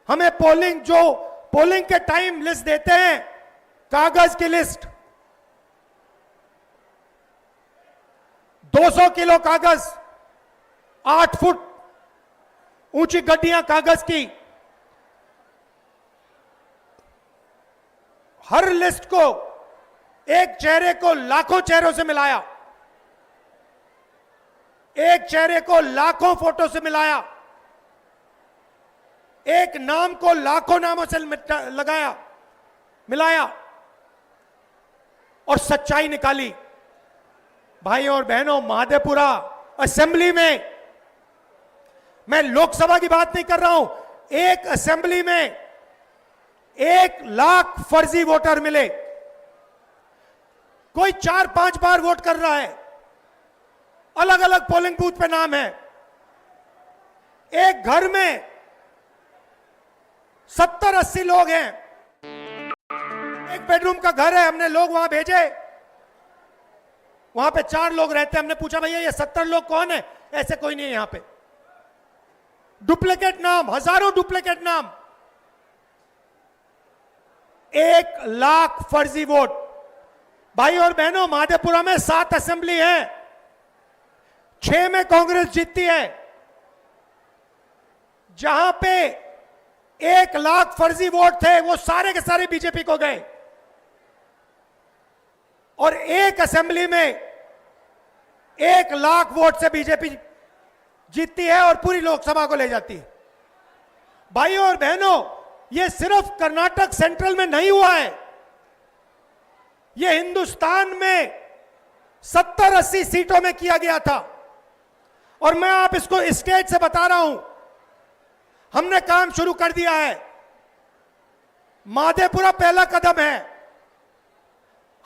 हमें पोलिंग के टाइम लिस्ट देते हैं, कागज की लिस्ट, 200 किलो कागज, 8 फुट ऊंची गड्डियां कागज की। हर लिस्ट को, एक चेहरे को लाखों चेहरों से मिलाया, एक चेहरे को लाखों फोटो से मिलाया, एक नाम को लाखों नामों से मिलाया और सच्चाई निकाली। भाइयों और बहनों, माधेपुरा असेंबली में, मैं लोकसभा की बात नहीं कर रहा हूं, एक असेंबली में 1 लाख फर्जी वोटर मिले। कोई 4-5 बार वोट कर रहा है, अलग अलग पोलिंग बूथ पे नाम है। एक घर में 70-80 लोग हैं, एक बेडरूम का घर है, हमने लोग वहां भेजे, वहां पे 4 लोग रहते हैं। हमने पूछा भैया ये 70 लोग कौन है? ऐसे कोई नहीं है यहां पे। डुप्लीकेट नाम, हजारों डुप्लीकेट नाम, 1 लाख फर्जी वोट। भाई और बहनों, माधेपुरा में 7 असेंबली हैं, 6 में कांग्रेस जीतती है। जहां पे 1 लाख फर्जी वोट थे वो सारे के सारे बीजेपी को गए और एक असेंबली में 1 लाख वोट से बीजेपी जीतती है और पूरी लोकसभा को ले जाती है। भाइयों और बहनों, ये सिर्फ कर्नाटक सेंट्रल में नहीं हुआ है, ये हिंदुस्तान में 70-80 सीटों में किया गया था। और मैं आप इसको स्टेज से बता रहा हूं, हमने काम शुरू कर दिया है। माधेपुरा पहला कदम है।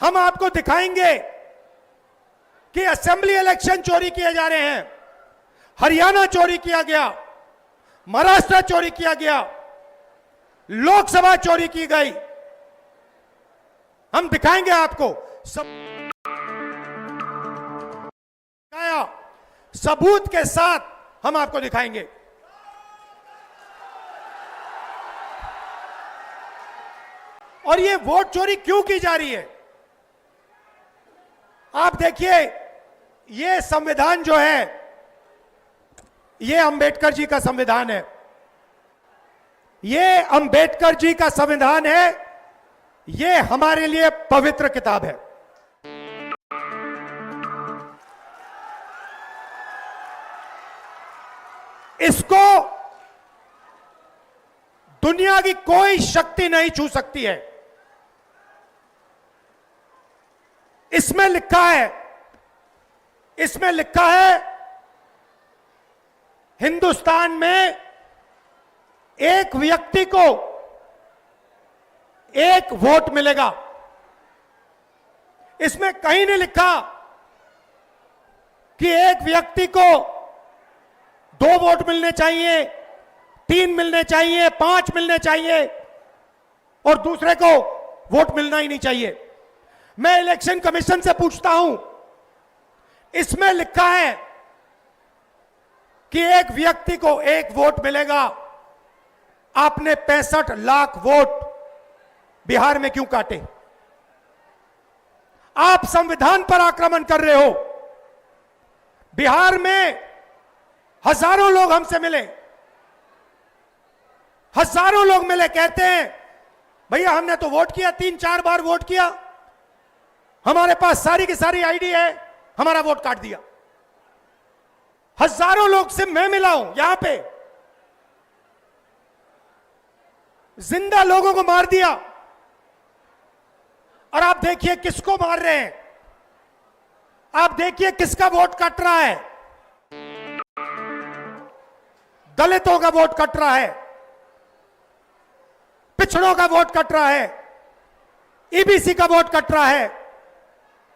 हम आपको दिखाएंगे कि असेंबली इलेक्शन चोरी किए जा रहे हैं, हरियाणा चोरी किया गया, महाराष्ट्र चोरी किया गया, लोकसभा चोरी की गई। हम दिखाएंगे आपको सबूत के साथ, हम आपको दिखाएंगे। और ये वोट चोरी क्यों की जा रही है? आप देखिए, ये संविधान जो है, ये अंबेडकर जी का संविधान है, ये अंबेडकर जी का संविधान है, ये हमारे लिए पवित्र किताब है। इसको दुनिया की कोई शक्ति नहीं छू सकती है। इसमें लिखा है हिंदुस्तान में एक व्यक्ति को 1 वोट मिलेगा। इसमें कहीं नहीं लिखा कि एक व्यक्ति को 2 वोट मिलने चाहिए, 3 मिलने चाहिए, 5 मिलने चाहिए और दूसरे को वोट मिलना ही नहीं चाहिए। मैं इलेक्शन कमीशन से पूछता हूं, इसमें लिखा है कि एक व्यक्ति को 1 वोट मिलेगा, आपने 65 लाख वोट बिहार में क्यों काटे? आप संविधान पर आक्रमण कर रहे हो। बिहार में हजारों लोग हमसे मिले, हजारों लोग मिले, कहते हैं भैया हमने तो वोट किया, 3-4 बार वोट किया, हमारे पास सारी की सारी आईडी है, हमारा वोट काट दिया। हजारों लोग से मैं मिला हूं यहां पे, जिंदा लोगों को मार दिया। और आप देखिए किसको मार रहे हैं, आप देखिए किसका वोट कट रहा है। दलितों का वोट कट रहा है, पिछड़ों का वोट कट रहा है, ईबीसी का वोट कट रहा है,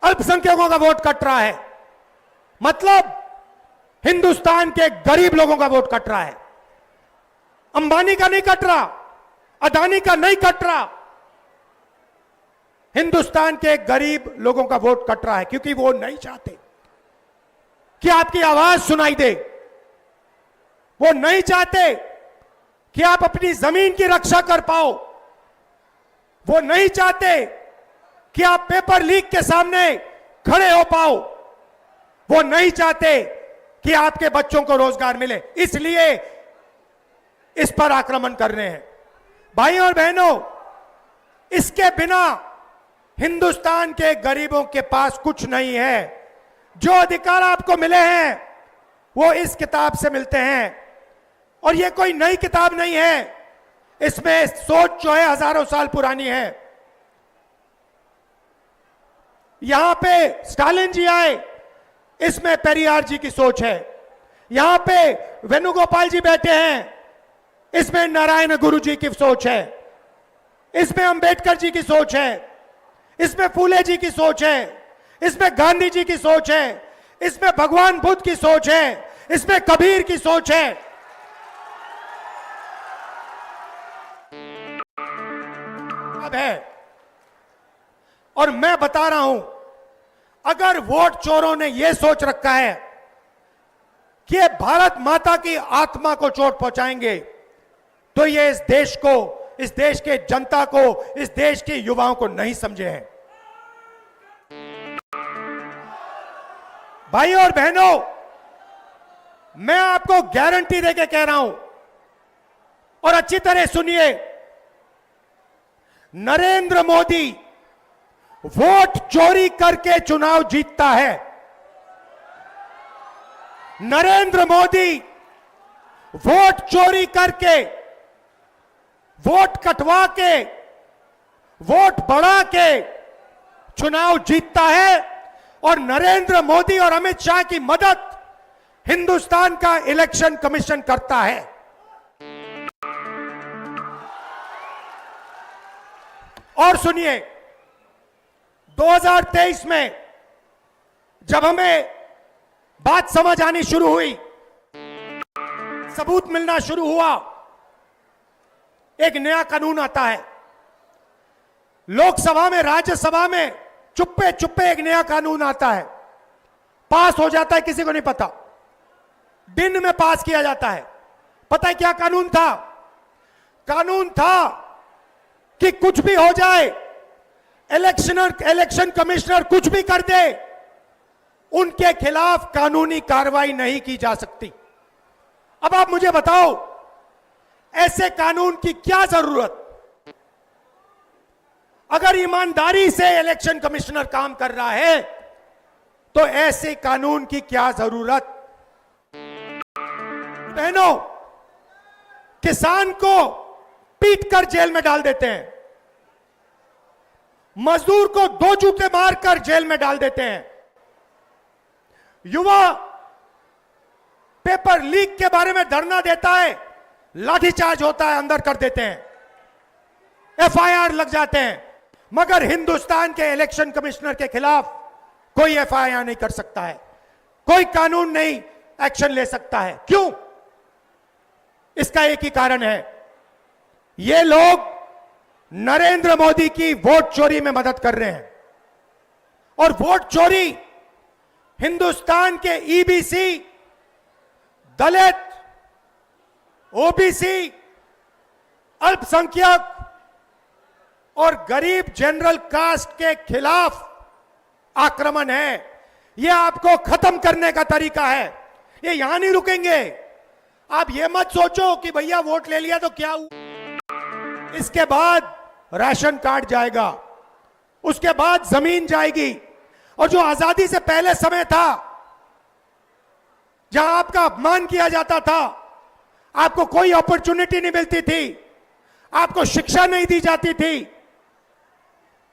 अल्पसंख्यकों का वोट कट रहा है। मतलब हिंदुस्तान के गरीब लोगों का वोट कट रहा है। अंबानी का नहीं कट रहा, अदानी का नहीं कट रहा, हिंदुस्तान के गरीब लोगों का वोट कट रहा है, क्योंकि वो नहीं चाहते कि आपकी आवाज सुनाई दे। वो नहीं चाहते कि आप अपनी जमीन की रक्षा कर पाओ। वो नहीं चाहते कि आप पेपर लीक के सामने खड़े हो पाओ। वो नहीं चाहते कि आपके बच्चों को रोजगार मिले, इसलिए इस पर आक्रमण कर रहे हैं। भाइयों और बहनों, इसके बिना हिंदुस्तान के गरीबों के पास कुछ नहीं है। जो अधिकार आपको मिले हैं वो इस किताब से मिलते हैं, और ये कोई नई किताब नहीं है। इसमें सोच जो है हजारों साल पुरानी है। यहां पे स्टालिन जी आए, इसमें पेरियार जी की सोच है। यहां पे वेणुगोपाल जी बैठे हैं, इसमें नारायण गुरु जी की सोच है। इसमें अंबेडकर जी की सोच है, इसमें फूले जी की सोच है, इसमें गांधी जी की सोच है, इसमें भगवान बुद्ध की सोच है, इसमें कबीर की सोच है। अब है, और मैं बता रहा हूं, अगर वोट चोरों ने यह सोच रखा है कि ये भारत माता की आत्मा को चोट पहुंचाएंगे, तो ये इस देश को, इस देश के जनता को, इस देश के युवाओं को नहीं समझे हैं। भाइयों और बहनों, मैं आपको गारंटी देके कह रहा हूं, और अच्छी तरह सुनिए, नरेंद्र मोदी वोट चोरी करके चुनाव जीतता है। नरेंद्र मोदी वोट चोरी करके, वोट कटवा के, वोट बढ़ा के चुनाव जीतता है, और नरेंद्र मोदी और अमित शाह की मदद हिंदुस्तान का इलेक्शन कमीशन करता है। और सुनिए, 2023 में जब हमें बात समझ आनी शुरू हुई, सबूत मिलना शुरू हुआ, एक नया कानून आता है। लोकसभा में, राज्यसभा में चुप्पे चुप्पे एक नया कानून आता है, पास हो जाता है, किसी को नहीं पता, दिन में पास किया जाता है। पता है क्या कानून था? कानून था कि कुछ भी हो जाए, इलेक्शन कमिश्नर कुछ भी कर दे, उनके खिलाफ कानूनी कार्रवाई नहीं की जा सकती। अब आप मुझे बताओ, ऐसे कानून की क्या जरूरत? अगर ईमानदारी से इलेक्शन कमिश्नर काम कर रहा है, तो ऐसे कानून की क्या जरूरत? बहनों, किसान को पीटकर जेल में डाल देते हैं, मजदूर को 2 जूते मारकर जेल में डाल देते हैं, युवा पेपर लीक के बारे में धरना देता है, लाठीचार्ज होता है, अंदर कर देते हैं, एफआईआर लग जाते हैं। मगर हिंदुस्तान के इलेक्शन कमिश्नर के खिलाफ कोई एफआईआर नहीं कर सकता है, कोई कानून नहीं एक्शन ले सकता है। क्यों? इसका एक ही कारण है, ये लोग नरेंद्र मोदी की वोट चोरी में मदद कर रहे हैं। और वोट चोरी हिंदुस्तान के ईबीसी, दलित, ओबीसी, अल्पसंख्यक और गरीब जनरल कास्ट के खिलाफ आक्रमण है, यह आपको खत्म करने का तरीका है। ये यहां नहीं रुकेंगे। आप ये मत सोचो कि भैया वोट ले लिया तो क्या हुआ। इसके बाद राशन कार्ड जाएगा, उसके बाद जमीन जाएगी, और जो आजादी से पहले समय था जहां आपका अपमान किया जाता था, आपको कोई अपॉर्चुनिटी नहीं मिलती थी, आपको शिक्षा नहीं दी जाती थी,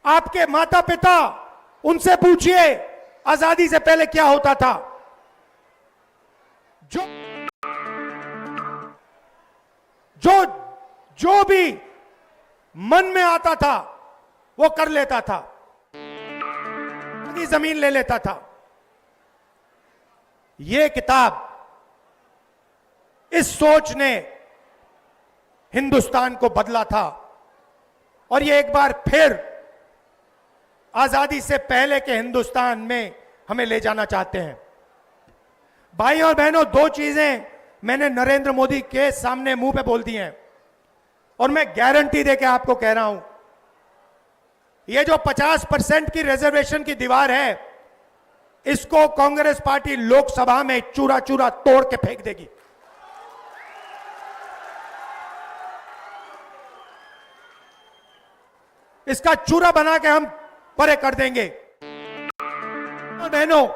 आपके माता पिता, उनसे पूछिए आजादी से पहले क्या होता था। जो जो जो भी मन में आता था वो कर लेता था, अपनी जमीन ले लेता था। यह किताब, इस सोच ने हिंदुस्तान को बदला था, और ये एक बार फिर आजादी से पहले के हिंदुस्तान में हमें ले जाना चाहते हैं। भाई और बहनों, दो चीजें मैंने नरेंद्र मोदी के सामने मुंह पे बोल दी हैं, और मैं गारंटी देके आपको कह रहा हूं, ये जो 50% की रिजर्वेशन की दीवार है, इसको कांग्रेस पार्टी लोकसभा में चूरा चूरा तोड़ के फेंक देगी। इसका चूरा बना के हम परे कर देंगे। बहनों,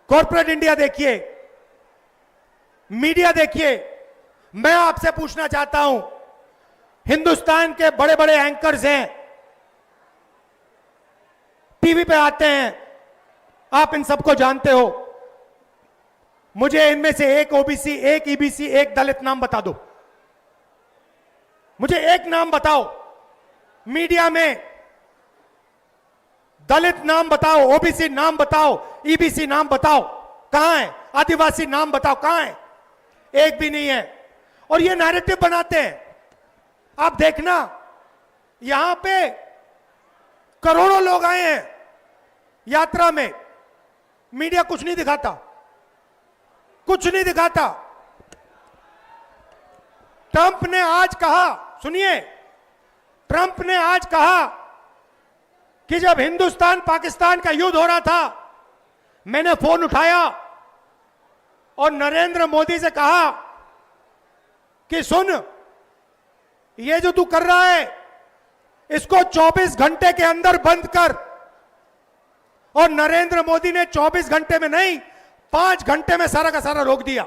कॉर्पोरेट इंडिया देखिए, मीडिया देखिए, मैं आपसे पूछना चाहता हूं, हिंदुस्तान के बड़े बड़े एंकर्स हैं, टीवी पे आते हैं, आप इन सबको जानते हो। मुझे इनमें से एक ओबीसी, एक ईबीसी, एक दलित नाम बता दो। मुझे एक नाम बताओ, मीडिया में दलित नाम बताओ, ओबीसी नाम बताओ, ईबीसी नाम बताओ, कहां है? आदिवासी नाम बताओ, कहां है? एक भी नहीं है। और ये नैरेटिव बनाते हैं। आप देखना, यहां पे करोड़ों लोग आए हैं यात्रा में, मीडिया कुछ नहीं दिखाता, कुछ नहीं दिखाता। ट्रंप ने आज कहा, सुनिए, ट्रंप ने आज कहा कि जब हिंदुस्तान पाकिस्तान का युद्ध हो रहा था, मैंने फोन उठाया और नरेंद्र मोदी से कहा कि सुन, ये जो तू कर रहा है, इसको 24 घंटे के अंदर बंद कर। और नरेंद्र मोदी ने 24 घंटे में नहीं, 5 घंटे में सारा का सारा रोक दिया।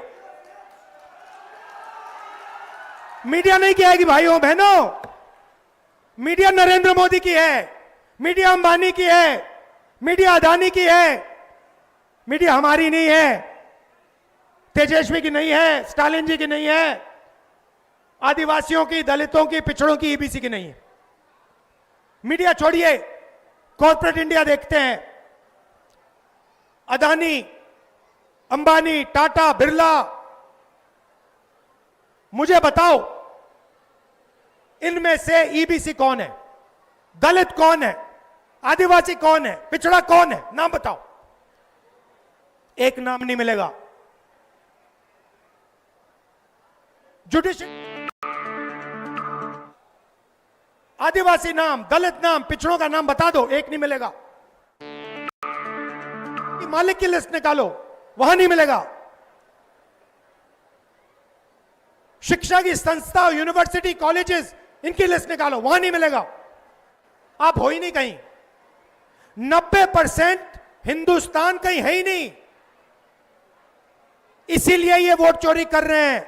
मीडिया नहीं कहेगी भाइयों बहनों, मीडिया नरेंद्र मोदी की है, मीडिया अंबानी की है, मीडिया अदानी की है, मीडिया हमारी नहीं है, तेजस्वी की नहीं है, स्टालिन जी की नहीं है, आदिवासियों की, दलितों की, पिछड़ों की, ईबीसी की नहीं है। मीडिया छोड़िए, कॉर्पोरेट इंडिया देखते हैं। अदानी, अंबानी, टाटा, बिरला, मुझे बताओ, इनमें से ईबीसी कौन है, दलित कौन है, आदिवासी कौन है, पिछड़ा कौन है? नाम बताओ। एक नाम नहीं मिलेगा। जुडिशियल, आदिवासी नाम, दलित नाम, पिछड़ों का नाम बता दो, एक नहीं मिलेगा। मालिक की लिस्ट निकालो, वहां नहीं मिलेगा। शिक्षा की संस्था, यूनिवर्सिटी, कॉलेजेस, इनकी लिस्ट निकालो, वहां नहीं मिलेगा। आप हो ही नहीं कहीं। 90% हिंदुस्तान कहीं है ही नहीं, इसीलिए ये वोट चोरी कर रहे हैं।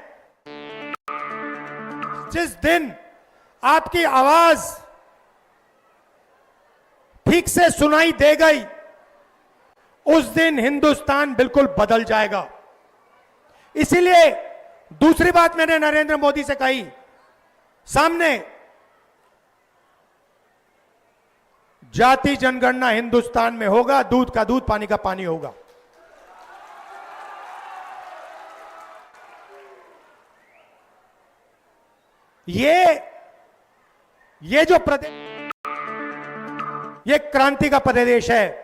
जिस दिन आपकी आवाज ठीक से सुनाई दे गई, उस दिन हिंदुस्तान बिल्कुल बदल जाएगा। इसीलिए दूसरी बात मैंने नरेंद्र मोदी से कही, सामने जाति जनगणना हिंदुस्तान में होगा, दूध का दूध, पानी का पानी होगा। ये जो प्रदेश, ये क्रांति का प्रदेश है।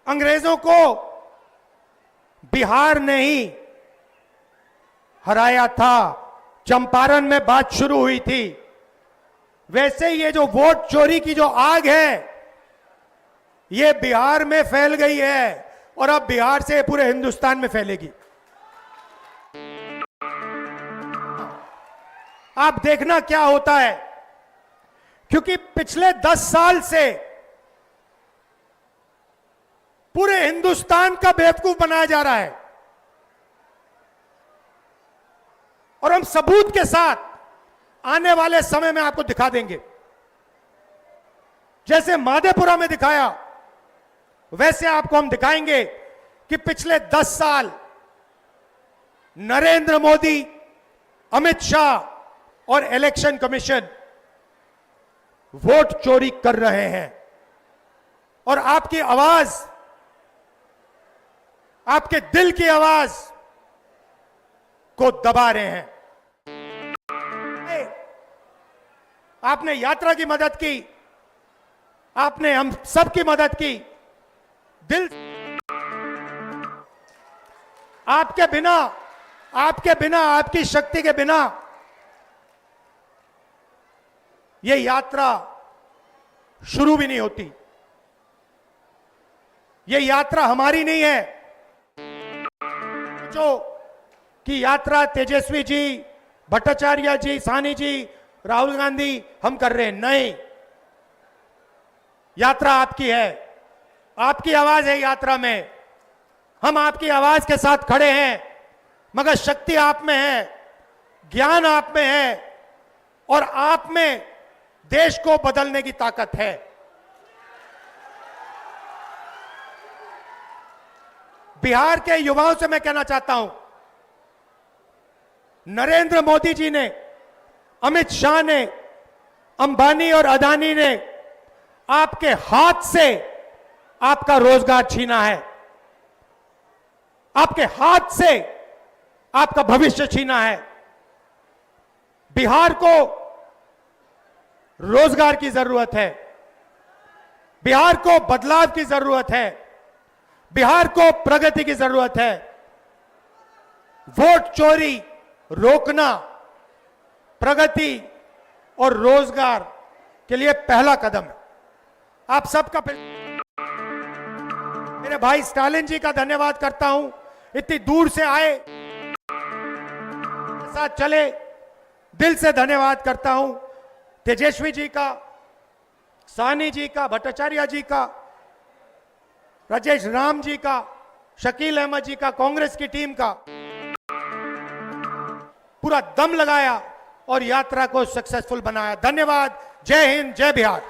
अंग्रेजों को बिहार ने ही हराया था, चंपारण में बात शुरू हुई थी। वैसे ये जो वोट चोरी की जो आग है, ये बिहार में फैल गई है और अब बिहार से पूरे हिंदुस्तान में फैलेगी। आप देखना क्या होता है, क्योंकि पिछले 10 साल से पूरे हिंदुस्तान का बेवकूफ बनाया जा रहा है और हम सबूत के साथ आने वाले समय में आपको दिखा देंगे। जैसे माधेपुरा में दिखाया, वैसे आपको हम दिखाएंगे कि पिछले 10 साल नरेंद्र मोदी, अमित शाह और इलेक्शन कमीशन वोट चोरी कर रहे हैं और आपकी आवाज, आपके दिल की आवाज को दबा रहे हैं। आपने यात्रा की मदद की, आपने हम सब की मदद की, दिल आपके बिना, आपकी शक्ति के बिना यह यात्रा शुरू भी नहीं होती। यह यात्रा हमारी नहीं है जो कि यात्रा तेजस्वी जी, भट्टाचार्य जी, साहनी जी, राहुल गांधी हम कर रहे हैं। नहीं, यात्रा आपकी है, आपकी आवाज है यात्रा में। हम आपकी आवाज के साथ खड़े हैं, मगर शक्ति आप में है, ज्ञान आप में है और आप में देश को बदलने की ताकत है। बिहार के युवाओं से मैं कहना चाहता हूं, नरेंद्र मोदी जी ने, अमित शाह ने, अंबानी और अदानी ने आपके हाथ से आपका रोजगार छीना है, आपके हाथ से आपका भविष्य छीना है। बिहार को रोजगार की जरूरत है, बिहार को बदलाव की जरूरत है, बिहार को प्रगति की जरूरत है। वोट चोरी रोकना प्रगति और रोजगार के लिए पहला कदम है। आप सबका मेरे भाई स्टालिन जी का धन्यवाद करता हूं, इतनी दूर से आए, साथ चले, दिल से धन्यवाद करता हूं। तेजस्वी जी का, साहनी जी का, भट्टाचार्य जी का, राजेश राम जी का, शकील अहमद जी का, कांग्रेस की टीम का पूरा दम लगाया और यात्रा को सक्सेसफुल बनाया। धन्यवाद। जय हिंद, जय बिहार।